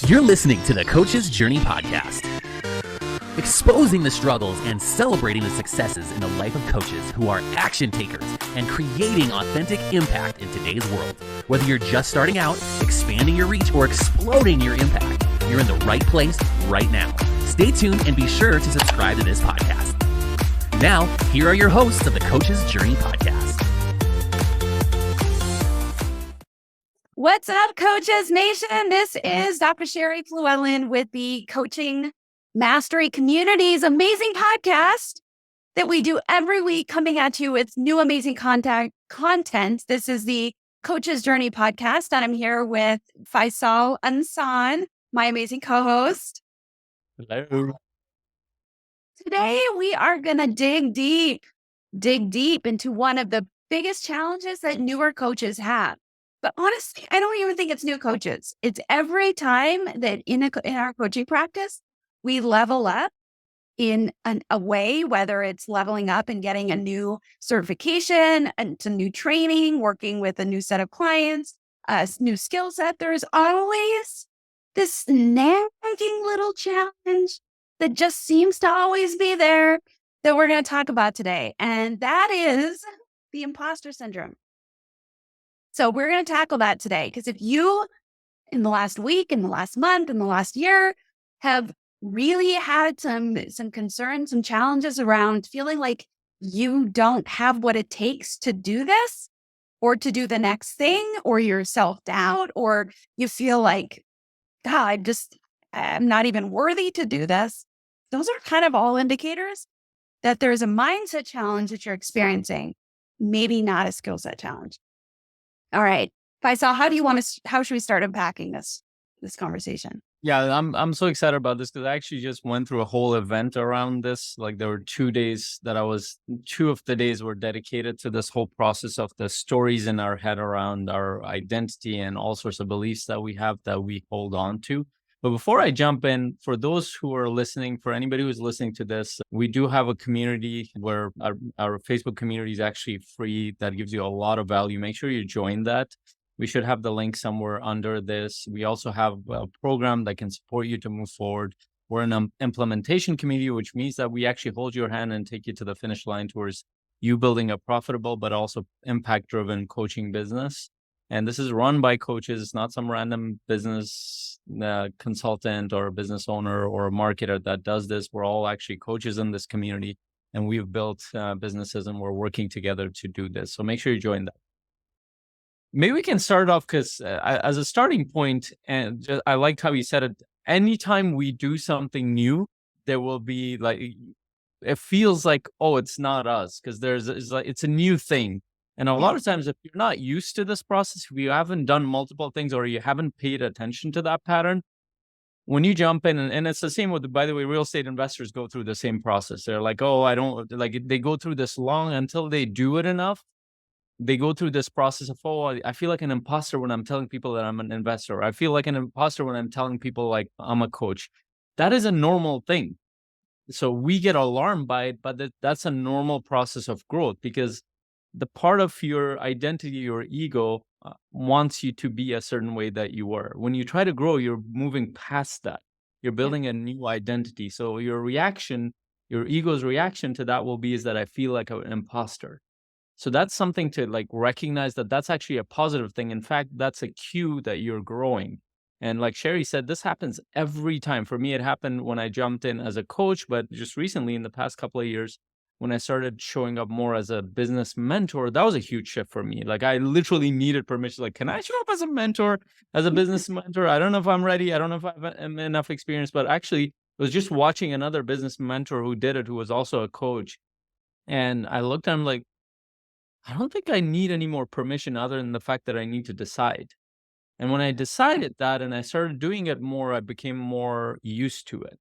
You're listening to the Coach's Journey podcast, exposing the struggles and celebrating the successes in the life of coaches who are action takers and creating authentic impact in today's world. Whether you're just starting out, expanding your reach, or exploding your impact, you're in the right place right now. Stay tuned and be sure to subscribe to this podcast. Now, here are your hosts of the Coach's Journey podcast. What's up, Coaches Nation? This is Dr. Sheri Fluellen with the Coaching Mastery Community's amazing podcast that we do every week, coming at you with new amazing content. This is the Coach's Journey podcast, and I'm here with Faisal and San, my amazing co-host. Hello. Today, we are going to dig deep into one of the biggest challenges that newer coaches have. But honestly, I don't even think it's new coaches. It's every time that in our coaching practice, we level up in a way, whether it's leveling up and getting a new certification and some new training, working with a new set of clients, a new skill set. There's always this nagging little challenge that just seems to always be there that we're going to talk about today. And that is the imposter syndrome. So we're going to tackle that today, because if you, in the last week, in the last month, in the last year, have really had some concerns, some challenges around feeling like you don't have what it takes to do this or to do the next thing, or you're self-doubt, or you feel like, God, I'm not even worthy to do this. Those are kind of all indicators that there's a mindset challenge that you're experiencing, maybe not a skill set challenge. All right, Faisal, how should we start unpacking this conversation? Yeah, I'm so excited about this because I actually just went through a whole event around this. Like, there were 2 days two of the days were dedicated to this whole process of the stories in our head around our identity and all sorts of beliefs that we have that we hold on to. But before I jump in, for those who are listening, for anybody who's listening to this, we do have a community where our Facebook community is actually free. That gives you a lot of value. Make sure you join that. We should have the link somewhere under this. We also have a program that can support you to move forward. We're an implementation community, which means that we actually hold your hand and take you to the finish line towards you building a profitable but also impact-driven coaching business. And this is run by coaches. It's not some random business consultant or a business owner or a marketer that does this. We're all actually coaches in this community, and we've built businesses, and we're working together to do this. So make sure you join that. Maybe we can start off because as a starting point, and I liked how you said it, anytime we do something new, there will be like, it feels like, oh, it's not us, because it's a new thing. And a lot of times, if you're not used to this process, if you haven't done multiple things or you haven't paid attention to that pattern, when you jump in, and it's the same with, by the way, real estate investors go through the same process. They're like, oh, I don't like, they go through this long until they do it enough. They go through this process of, oh, I feel like an imposter when I'm telling people that I'm an investor. I feel like an imposter when I'm telling people like I'm a coach. That is a normal thing. So we get alarmed by it, but that's a normal process of growth, because the part of your identity, your ego, wants you to be a certain way that you were. When you try to grow, you're moving past that. You're building a new identity. So your ego's reaction to that will be is that I feel like an imposter. So that's something to like recognize, that that's actually a positive thing. In fact, that's a cue that you're growing. And like Sheri said, this happens every time. For me, it happened when I jumped in as a coach, but just recently in the past couple of years, when I started showing up more as a business mentor, that was a huge shift for me. Like, I literally needed permission. Like, can I show up as a mentor, as a business mentor? I don't know if I'm ready. I don't know if I have enough experience, but actually it was just watching another business mentor who did it, who was also a coach. And I looked at him like, I don't think I need any more permission other than the fact that I need to decide. And when I decided that and I started doing it more, I became more used to it.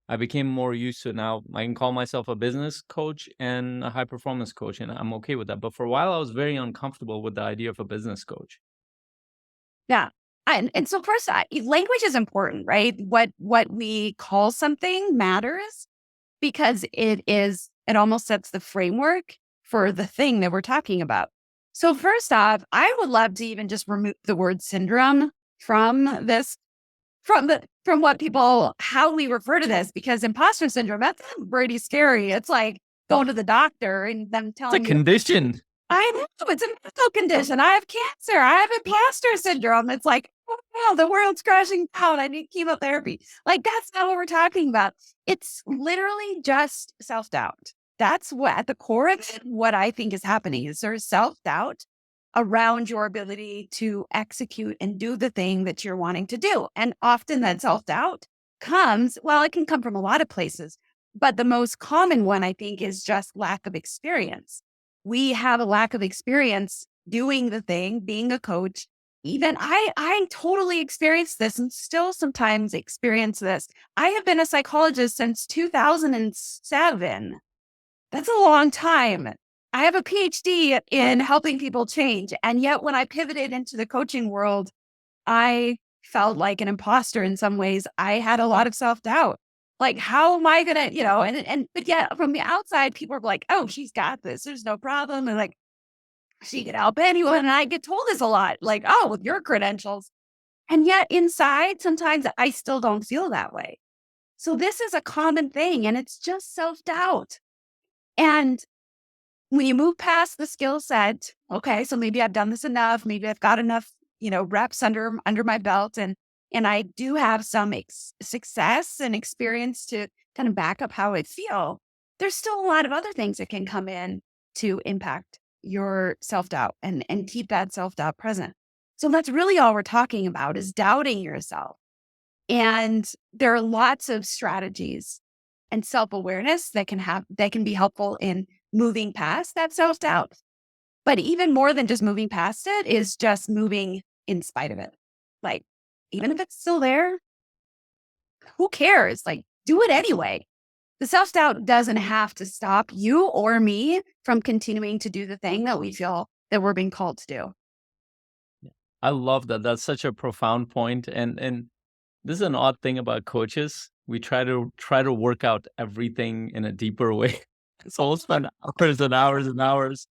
I became more used to, now I can call myself a business coach and a high performance coach, and I'm okay with that. But for a while, I was very uncomfortable with the idea of a business coach. Yeah. And so first, language is important, right? What we call something matters, because it almost sets the framework for the thing that we're talking about. So first off, I would love to even just remove the word syndrome from this from what people, how we refer to this, because imposter syndrome, that's pretty scary. It's like going to the doctor and them It's a telling you, condition. I know it's a medical condition. I have cancer. I have imposter syndrome. It's like, oh, no, the world's crashing down. I need chemotherapy. Like, that's not what we're talking about. It's literally just self-doubt. That's what, at the core of it, what I think is happening is there's self-doubt around your ability to execute and do the thing that you're wanting to do. And often that self-doubt comes, well, it can come from a lot of places, but the most common one, I think, is just lack of experience. We have a lack of experience doing the thing, being a coach. Even I totally experienced this and still sometimes experience this. I have been a psychologist since 2007. That's a long time. I have a PhD in helping people change. And yet when I pivoted into the coaching world, I felt like an imposter in some ways. I had a lot of self-doubt. Like, how am I gonna, but yet from the outside, people are like, oh, she's got this. There's no problem. And like, she could help anyone. And I get told this a lot, like, oh, with your credentials. And yet inside, sometimes I still don't feel that way. So this is a common thing, and it's just self-doubt. And when you move past the skill set, okay, so maybe I've done this enough, maybe I've got enough, reps under my belt, and I do have some success and experience to kind of back up how I feel. There's still a lot of other things that can come in to impact your self-doubt and keep that self-doubt present. So that's really all we're talking about is doubting yourself. And there are lots of strategies and self-awareness that can be helpful in moving past that self-doubt. But even more than just moving past it is just moving in spite of it. Like, even if it's still there, who cares? Like, do it anyway. The self-doubt doesn't have to stop you or me from continuing to do the thing that we feel that we're being called to do. I love that. That's such a profound point. And this is an odd thing about coaches. We try to work out everything in a deeper way. So we'll spend hours and hours and hours.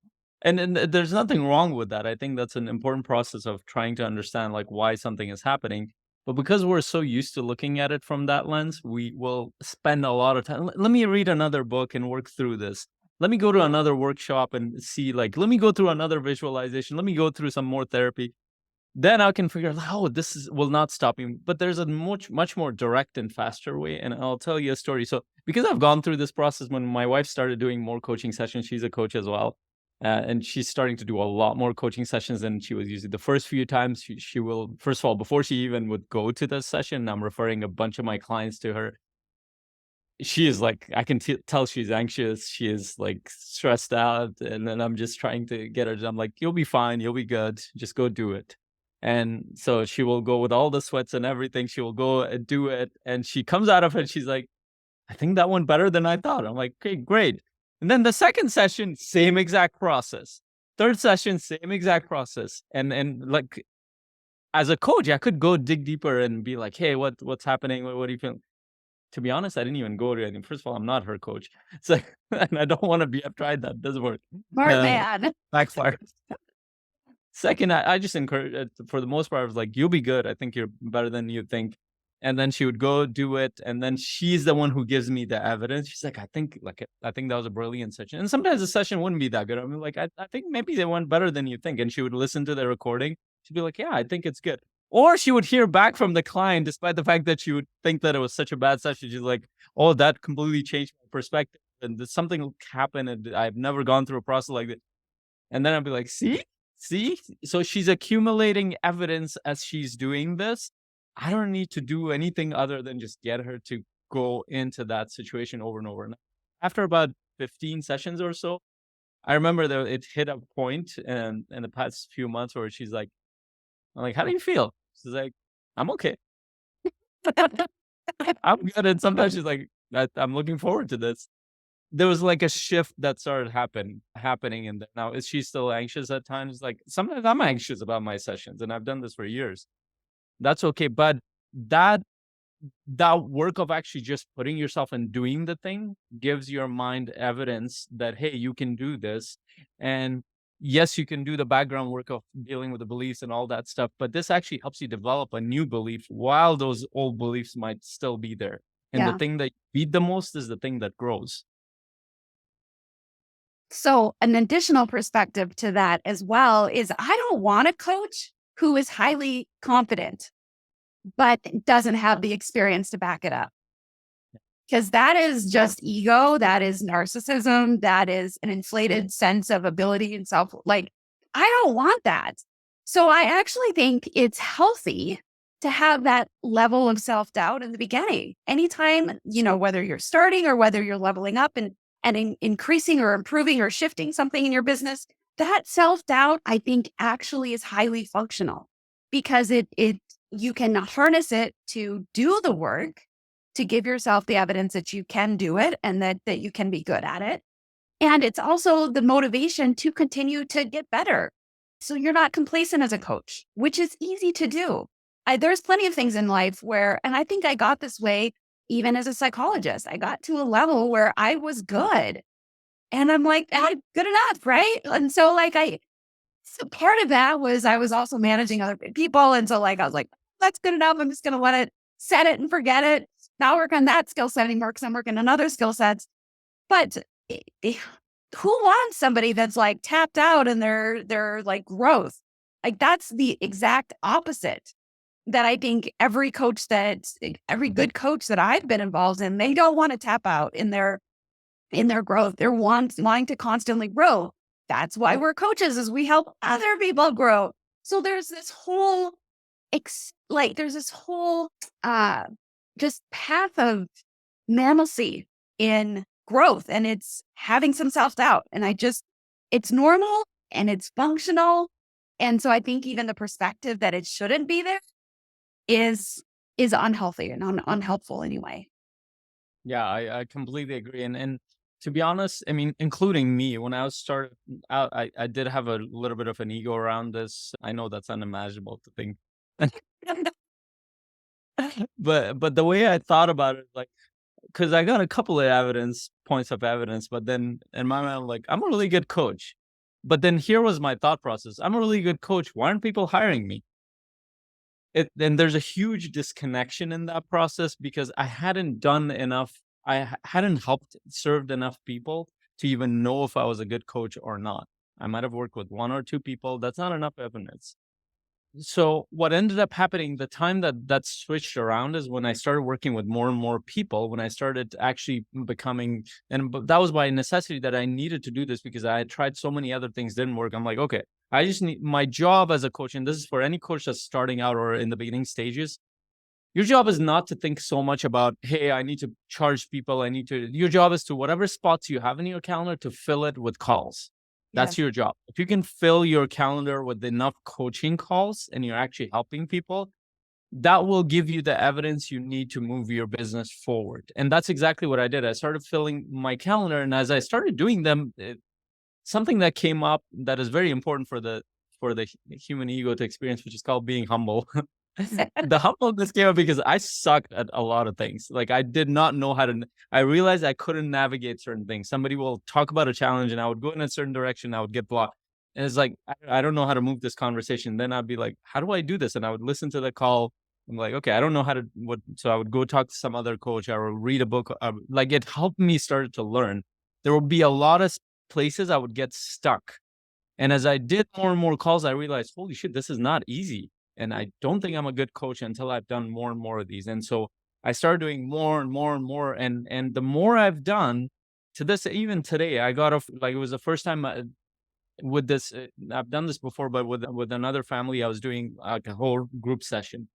And there's nothing wrong with that. I think that's an important process of trying to understand like why something is happening. But because we're so used to looking at it from that lens, we will spend a lot of time. Let me read another book and work through this. Let me go to another workshop and see, like, let me go through another visualization. Let me go through some more therapy. Then I can figure out, oh, will not stop me. But there's a much more direct and faster way. And I'll tell you a story. So because I've gone through this process, when my wife started doing more coaching sessions, she's a coach as well. And she's starting to do a lot more coaching sessions than she was using. The first few times she will, first of all, before she even would go to the session, I'm referring a bunch of my clients to her. She is like, I can tell she's anxious. She is like stressed out. And then I'm just trying to get her. I'm like, you'll be fine. You'll be good. Just go do it. And so she will go with all the sweats and everything. She will go and do it. And she comes out of it. She's like, I think that went better than I thought. I'm like, okay, great. And then the second session, same exact process. Third session, same exact process. And like, as a coach, I could go dig deeper and be like, hey, what's happening? What do you feel? To be honest, I didn't even go to anything. First of all, I'm not her coach. It's like, and I don't want to be. I've tried that. It doesn't work. Smart man. Backfire. Second, I just encourage, for the most part, I was like, you'll be good. I think you're better than you think. And then she would go do it. And then she's the one who gives me the evidence. She's like, I think that was a brilliant session. And sometimes the session wouldn't be that good. I mean, like, I think maybe they went better than you think. And she would listen to the recording. She'd be like, yeah, I think it's good. Or she would hear back from the client, despite the fact that she would think that it was such a bad session. She's like, oh, that completely changed my perspective. And something happened. And I've never gone through a process like that. And then I'd be like, see? So she's accumulating evidence as she's doing this. I don't need to do anything other than just get her to go into that situation over and over. And after about 15 sessions or so, I remember that it hit a point in the past few months where she's like, I'm like, how do you feel? She's like, I'm okay. I'm good. And sometimes she's like, I'm looking forward to this. There was like a shift that started happening. And now, is she still anxious at times? Like, sometimes I'm anxious about my sessions, and I've done this for years. That's okay. But that work of actually just putting yourself and doing the thing gives your mind evidence that, hey, you can do this. And yes, you can do the background work of dealing with the beliefs and all that stuff, but this actually helps you develop a new belief while those old beliefs might still be there. And the Yeah. thing that you beat the most is the thing that grows. So an additional perspective to that as well is I don't want a coach who is highly confident, but doesn't have the experience to back it up. Because that is just ego. That is narcissism. That is an inflated sense of ability and self. Like, I don't want that. So I actually think it's healthy to have that level of self-doubt in the beginning. Anytime, whether you're starting or whether you're leveling up and increasing or improving or shifting something in your business, that self-doubt, I think, actually is highly functional because you can harness it to do the work, to give yourself the evidence that you can do it and that you can be good at it. And it's also the motivation to continue to get better. So you're not complacent as a coach, which is easy to do. There's plenty of things in life where, and I think I got this way even as a psychologist, I got to a level where I was good. And I'm like, good enough, right? And so so part of that was I was also managing other people. And so I was like, that's good enough. I'm just going to let it, set it and forget it. Not work on that skill set anymore because I'm working on other skill sets. But who wants somebody that's like tapped out in their like growth? Like that's the exact opposite that I think every good coach that I've been involved in, they don't want to tap out in their growth. They're wanting to constantly grow. That's why we're coaches, is we help other people grow. So there's this whole just path of normalcy in growth, and it's having some self-doubt. And it's normal and it's functional. And so I think even the perspective that it shouldn't be there is unhealthy and unhelpful anyway. Yeah, I completely agree. And to be honest, I mean, including me, when I was started out, I did have a little bit of an ego around this. I know that's unimaginable to think. But the way I thought about it, like, because I got a couple of points of evidence, but then in my mind, I'm like, I'm a really good coach. But then here was my thought process. I'm a really good coach. Why aren't people hiring me? Then there's a huge disconnection in that process because I hadn't done enough. Hadn't helped served enough people to even know if I was a good coach or not. I might have worked with one or two people. That's not enough evidence. So what ended up happening, the time that switched around is when I started working with more and more people, when I started actually becoming, but that was by necessity that I needed to do this because I had tried so many other things, didn't work. I'm like, okay, I just need my job as a coach. And this is for any coach that's starting out or in the beginning stages. Your job is not to think so much about, hey, I need to charge people. Your job is to whatever spots you have in your calendar to fill it with calls. That's your job. If you can fill your calendar with enough coaching calls and you're actually helping people, that will give you the evidence you need to move your business forward. And that's exactly what I did. I started filling my calendar. And as I started doing them, something that came up that is very important for the human ego to experience, which is called being humble. The humbleness came up because I suck at a lot of things. Like I did not know how to. I realized I couldn't navigate certain things. Somebody will talk about a challenge, and I would go in a certain direction. I would get blocked, and it's like I don't know how to move this conversation. Then I'd be like, how do I do this? And I would listen to the call. I'm like, okay, I don't know how to what. So I would go talk to some other coach. I would read a book. Like it helped me start to learn. There would be a lot of places I would get stuck, and as I did more and more calls, I realized, holy shit, this is not easy. And I don't think I'm a good coach until I've done more and more of these. And so I started doing more and more and more. And the more I've done to this, even today, I got off, like, it was the first time with this, I've done this before, but with another family, I was doing like a whole group session.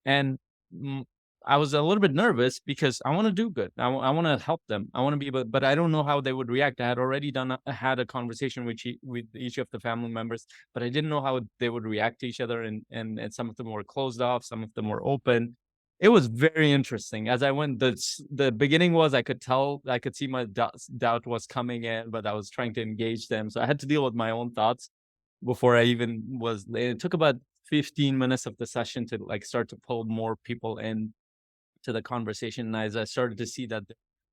And mm, I was a little bit nervous because I want to do good. I want to help them. I want to be, but I don't know how they would react. I had already had a conversation with each of the family members, but I didn't know how they would react to each other. And some of them were closed off, some of them were open. It was very interesting. As I went, the beginning was I could see my doubt was coming in, but I was trying to engage them. So I had to deal with my own thoughts before I even was. It took about 15 minutes of the session to like start to pull more people in to the conversation. And as I started to see that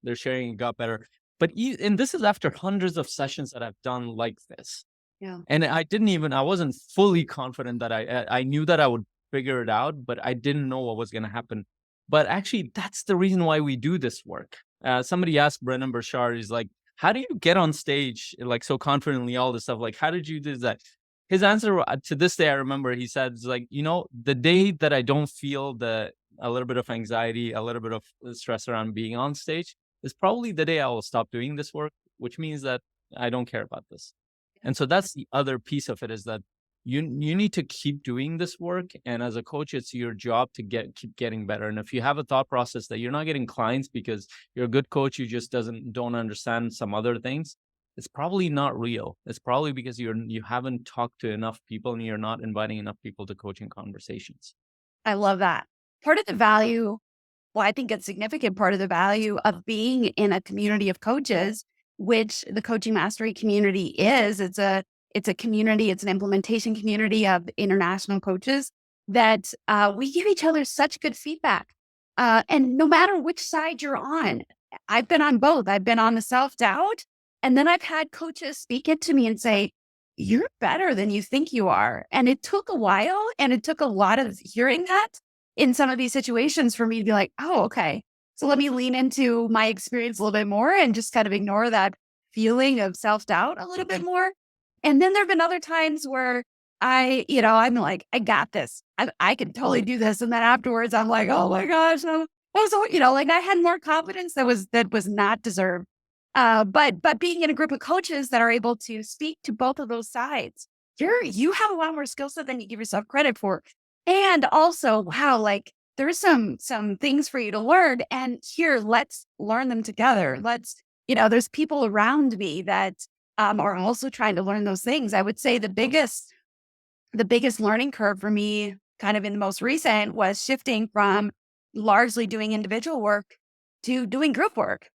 their sharing got better, and this is after hundreds of sessions that I've done like this. Yeah. And I wasn't fully confident that I knew that I would figure it out, but I didn't know what was going to happen. But actually, that's the reason why we do this work. Somebody asked Brennan Burchard, he's like, how do you get on stage like so confidently, all this stuff? Like, how did you do that? His answer to this day, I remember he said, it's like, the day that I don't feel a little bit of anxiety, a little bit of stress around being on stage is probably the day I will stop doing this work, which means that I don't care about this. And so that's the other piece of it, is that you need to keep doing this work. And as a coach, it's your job to keep getting better. And if you have a thought process that you're not getting clients because you're a good coach, you just don't understand some other things, it's probably not real. It's probably because you haven't talked to enough people and you're not inviting enough people to coaching conversations. I love that. Part of the value, well, I think a significant part of the value of being in a community of coaches, which the coaching mastery community is, it's a community, it's an implementation community of international coaches that we give each other such good feedback. And no matter which side you're on, I've been on both. I've been on the self-doubt, and then I've had coaches speak it to me and say, you're better than you think you are. And it took a while, and it took a lot of hearing that in some of these situations for me to be like, oh, okay. So let me lean into my experience a little bit more and just kind of ignore that feeling of self-doubt a little bit more. And then there've been other times where I'm like, I got this. I can totally do this. And then afterwards I'm like, oh my gosh. Like I had more confidence that was not deserved. But being in a group of coaches that are able to speak to both of those sides, you have a lot more skill set than you give yourself credit for. And also, wow, like there's some things for you to learn. And here, let's learn them together. There's people around me that are also trying to learn those things. I would say the biggest learning curve for me, kind of in the most recent, was shifting from largely doing individual work to doing group work.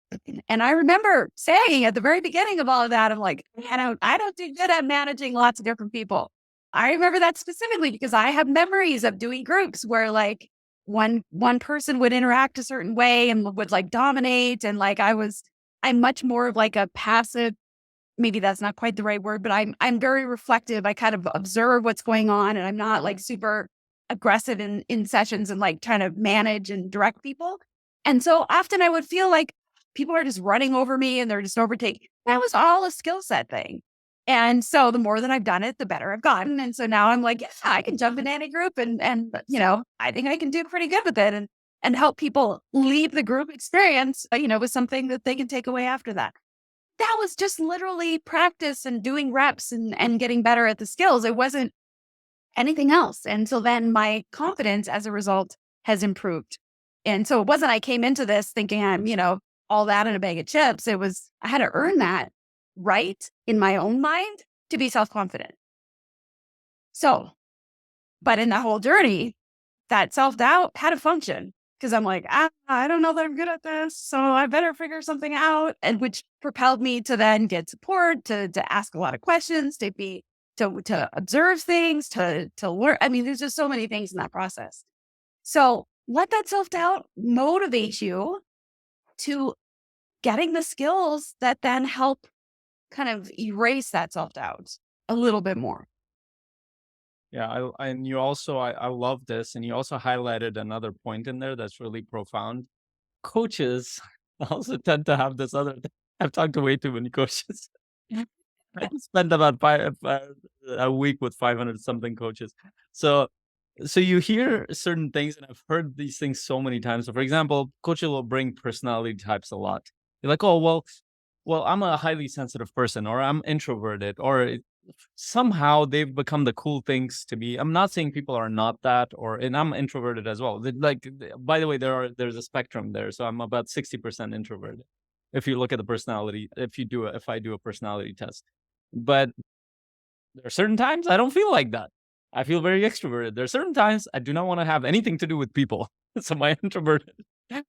And I remember saying at the very beginning of all of that, I'm like, I don't do good at managing lots of different people. I remember that specifically because I have memories of doing groups where like one person would interact a certain way and would like dominate. And like I'm much more of like a passive, maybe that's not quite the right word, but I'm very reflective. I kind of observe what's going on, and I'm not like super aggressive in sessions and like trying to manage and direct people. And so often I would feel like people are just running over me and they're just overtaking. That was all a skill set thing. And so the more that I've done it, the better I've gotten. And so now I'm like, yeah, I can jump in any group and I think I can do pretty good with it and help people leave the group experience, with something that they can take away after that. That was just literally practice and doing reps and getting better at the skills. It wasn't anything else. And so then my confidence as a result has improved. And so it wasn't, I came into this thinking I'm, all that in a bag of chips. It was, I had to earn that right in my own mind to be self-confident. So, but in that whole journey, that self-doubt had a function because I'm like, I don't know that I'm good at this, so I better figure something out. And which propelled me to then get support, to ask a lot of questions, to observe things, to learn. I mean, there's just so many things in that process. So let that self-doubt motivate you to getting the skills that then help kind of erase that self-doubt a little bit more. Yeah, and you also, I love this, and you also highlighted another point in there that's really profound. Coaches also tend to have this other. I've talked to way too many coaches. I spent about a week with 500 something coaches. So you hear certain things, and I've heard these things so many times. So, for example, coaches will bring personality types a lot. You're like, oh well, I'm a highly sensitive person, or I'm introverted, or somehow they've become the cool things to be. I'm not saying people are not that, and I'm introverted as well. By the way, there's a spectrum there. So I'm about 60% introverted. If you look at the personality, if I do a personality test, but there are certain times I don't feel like that. I feel very extroverted. There are certain times I do not want to have anything to do with people. So my introverted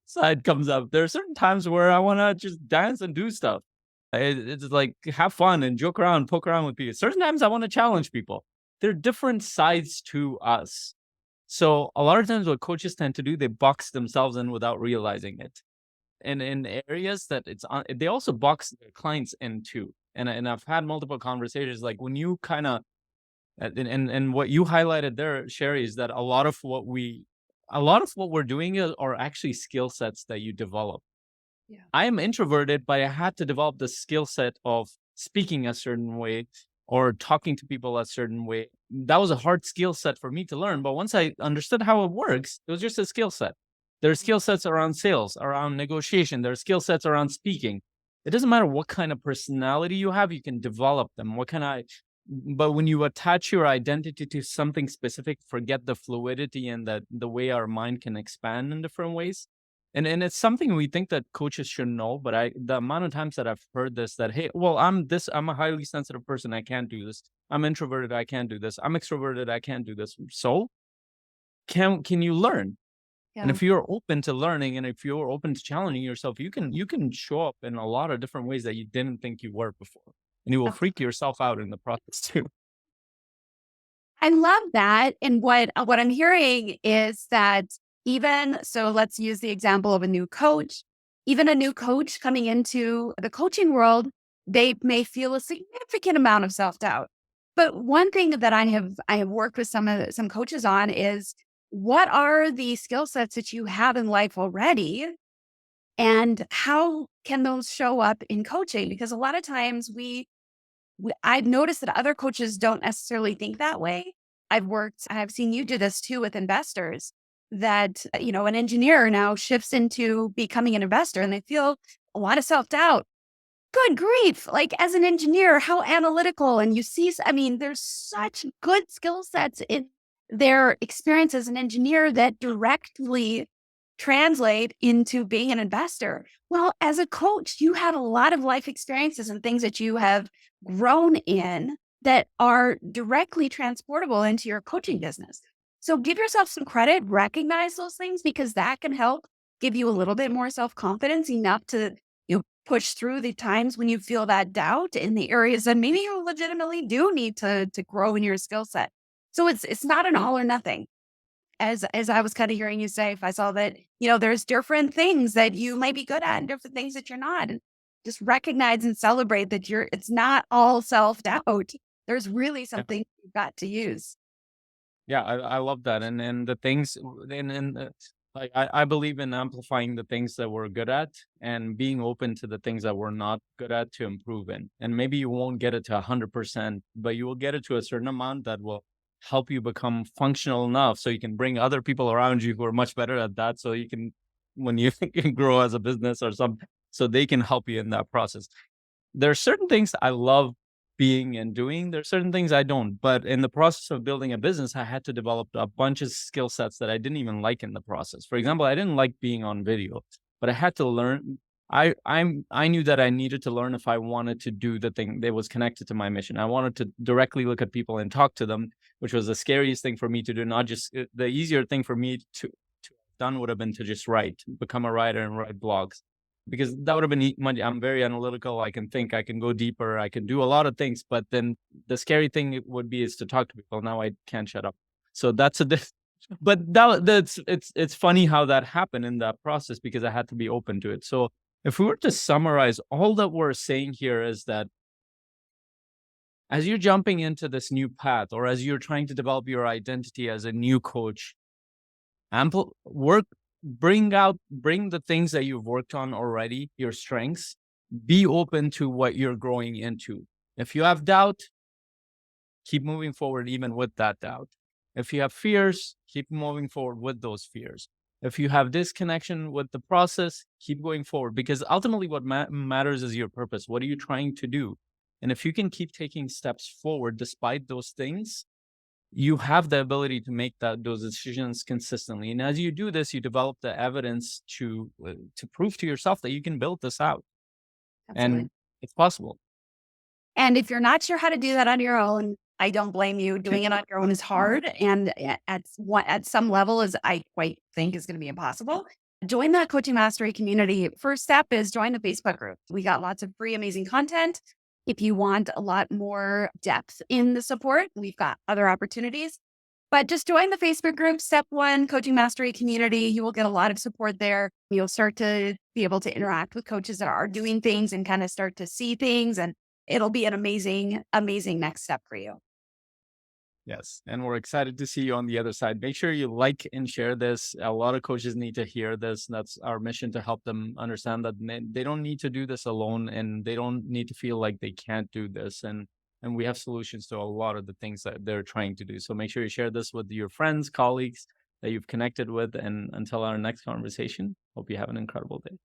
side comes up. There are certain times where I want to just dance and do stuff. It's like have fun and joke around, poke around with people. Certain times I want to challenge people. There are different sides to us. So a lot of times what coaches tend to do, they box themselves in without realizing it. And in areas that they also box their clients in too. And I've had multiple conversations, like when you kind of, and what you highlighted there, Sheri, is that a lot of what we're doing are actually skill sets that you develop. Yeah. I am introverted, but I had to develop the skill set of speaking a certain way or talking to people a certain way. That was a hard skill set for me to learn. But once I understood how it works, it was just a skill set. There are skill sets around sales, around negotiation. There are skill sets around speaking. It doesn't matter what kind of personality you have, you can develop them. But when you attach your identity to something specific, forget the fluidity and the way our mind can expand in different ways. And it's something we think that coaches should know, but the amount of times that I've heard this, that, hey, well, I'm a highly sensitive person, I can't do this. I'm introverted, I can't do this. I'm extroverted, I can't do this. So can you learn? And Yeah. if you're open to learning and if you're open to challenging yourself, you can show up in a lot of different ways that you didn't think you were before. And you will freak yourself out in the process too. I love that. And what I'm hearing is that so let's use the example of a new coach. Even a new coach coming into the coaching world, they may feel a significant amount of self-doubt. But one thing that I have worked with some coaches on is, what are the skill sets that you have in life already? And how can those show up in coaching? Because a lot of times I've noticed that other coaches don't necessarily think that way. I've seen you do this too with investors, that, an engineer now shifts into becoming an investor and they feel a lot of self-doubt. Good grief. Like, as an engineer, how analytical, and there's such good skill sets in their experience as an engineer that directly translate into being an investor. Well, as a coach, you have a lot of life experiences and things that you have grown in that are directly transportable into your coaching business. So give yourself some credit, recognize those things, because that can help give you a little bit more self-confidence, enough to push through the times when you feel that doubt in the areas that maybe you legitimately do need to grow in your skill set. So it's not an all or nothing. As I was kind of hearing you say, if I saw that, there's different things that you might be good at and different things that you're not. And just recognize and celebrate that it's not all self-doubt. There's really something you've got to use. Yeah, I love that. And the things, like, I believe in amplifying the things that we're good at and being open to the things that we're not good at to improve in. And maybe you won't get it to 100%, but you will get it to a certain amount that will help you become functional enough so you can bring other people around you who are much better at that. So you can, when you can grow as a business or something, so they can help you in that process. There are certain things I love being and doing. There's certain things I don't. But in the process of building a business, I had to develop a bunch of skill sets that I didn't even like in the process. For example, I didn't like being on video, but I had to learn. I knew that I needed to learn if I wanted to do the thing that was connected to my mission. I wanted to directly look at people and talk to them, which was the scariest thing for me to do. Not just the easier thing for me to have done would have been to just become a writer and write blogs, because that would have been I'm very analytical. I can think, I can go deeper, I can do a lot of things. But then the scary thing is to talk to people. Now I can't shut up. So that's but it's funny how that happened in that process, because I had to be open to it. So if we were to summarize, all that we're saying here is that as you're jumping into this new path, or as you're trying to develop your identity as a new coach, bring the things that you've worked on already, your strengths. Be open to what you're growing into. If you have doubt, keep moving forward even with that doubt. If you have fears, keep moving forward with those fears. If you have disconnection with the process, keep going forward, because ultimately what matters is your purpose. What are you trying to do? And if you can keep taking steps forward despite those things, you have the ability to make those decisions consistently. And as you do this, you develop the evidence to prove to yourself that you can build this out. Absolutely. And it's possible. And if you're not sure how to do that on your own, I don't blame you. Doing it on your own is hard. And at some level, I quite think is going to be impossible. Join the Coaching Mastery community. First step is join the Facebook group. We got lots of free, amazing content. If you want a lot more depth in the support, we've got other opportunities. But just join the Facebook group, Step 1, Coaching Mastery community. You will get a lot of support there. You'll start to be able to interact with coaches that are doing things and kind of start to see things and it'll be an amazing, amazing next step for you. Yes. And we're excited to see you on the other side. Make sure you like and share this. A lot of coaches need to hear this. That's our mission, to help them understand that they don't need to do this alone, and they don't need to feel like they can't do this. And we have solutions to a lot of the things that they're trying to do. So make sure you share this with your friends, colleagues that you've connected with. And until our next conversation, hope you have an incredible day.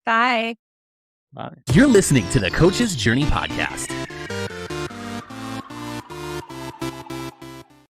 Bye. Bye. You're listening to the Coach's Journey podcast.